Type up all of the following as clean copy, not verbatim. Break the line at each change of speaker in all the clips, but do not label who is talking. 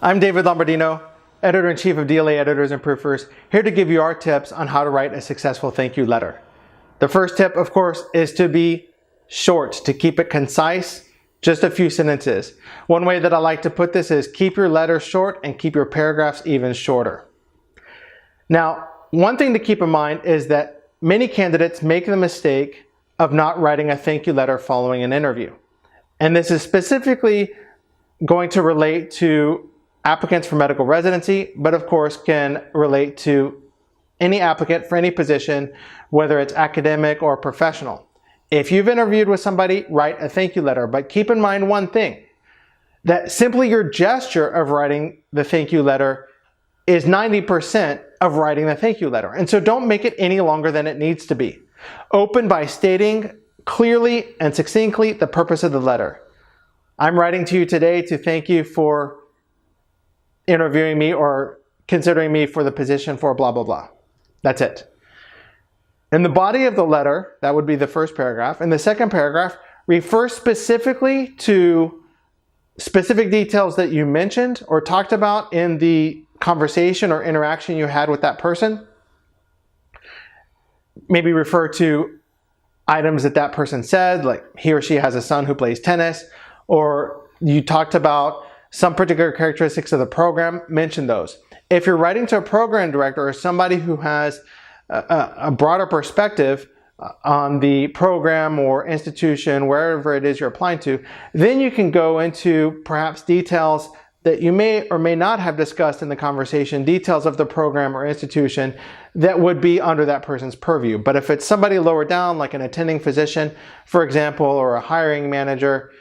I'm David Lombardino, Editor-in-Chief of DLA Editors and Proofers, here to give you our tips on how to write a successful thank you letter. The first tip, of course, is to be short, to keep it concise, just a few sentences. One way that I like to put this is keep your letter short and keep your paragraphs even shorter. Now, one thing to keep in mind is that many candidates make the mistake of not writing a thank you letter following an interview. And this is specifically going to relate to applicants for medical residency, but of course can relate to any applicant for any position, whether it's academic or professional. If you've interviewed with somebody, write a thank you letter, but keep in mind one thing, that simply your gesture of writing the thank you letter is 90% of writing the thank you letter. And so don't make it any longer than it needs to be. Open by stating clearly and succinctly the purpose of the letter. I'm writing to you today to thank you for interviewing me or considering me for the position for blah, blah, blah. That's it. In the body of the letter, that would be the first paragraph. In the second paragraph, refer specifically to specific details that you mentioned or talked about in the conversation or interaction you had with that person. Maybe refer to items that that person said, like he or she has a son who plays tennis, or you talked about some particular characteristics of the program, mention those. If you're writing to a program director or somebody who has a broader perspective on the program or institution, wherever it is you're applying to, then you can go into perhaps details that you may or may not have discussed in the conversation, details of the program or institution that would be under that person's purview. But if it's somebody lower down, like an attending physician, for example, or a hiring manager,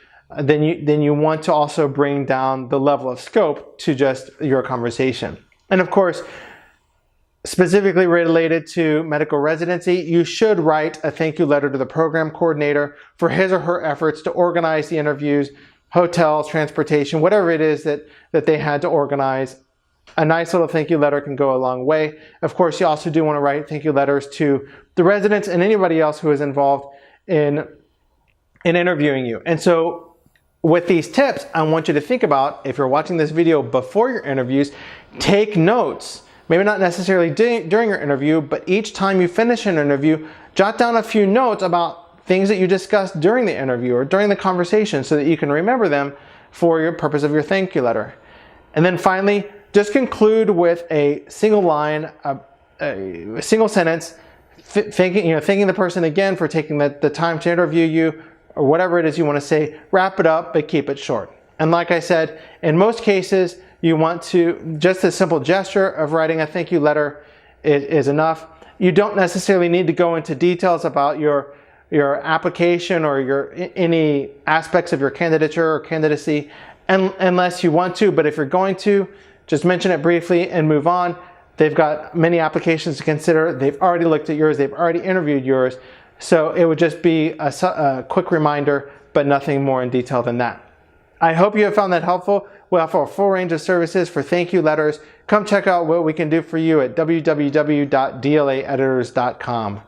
then you want to also bring down the level of scope to just your conversation. And of course, specifically related to medical residency, you should write a thank you letter to the program coordinator for his or her efforts to organize the interviews, hotels, transportation, whatever it is that they had to organize. A nice little thank you letter can go a long way. Of course, you also do want to write thank you letters to the residents and anybody else who is involved in interviewing you. And so with these tips, I want you to think about, if you're watching this video before your interviews, take notes. Maybe not necessarily during your interview, but each time you finish an interview, jot down a few notes about things that you discussed during the interview or during the conversation so that you can remember them for your purpose of your thank you letter. And then finally, just conclude with a single line, a single sentence, thanking the person again for taking the time to interview you, or whatever it is you want to say. Wrap it up, but keep it short. And like I said, in most cases, you want to, just a simple gesture of writing a thank you letter is enough. You don't necessarily need to go into details about your application or any aspects of your candidature or candidacy unless you want to, but if you're going to, just mention it briefly and move on. They've got many applications to consider. They've already looked at yours. They've already interviewed yours. So it would just be a quick reminder, but nothing more in detail than that. I hope you have found that helpful. We offer a full range of services for thank you letters. Come check out what we can do for you at www.dlaeditors.com.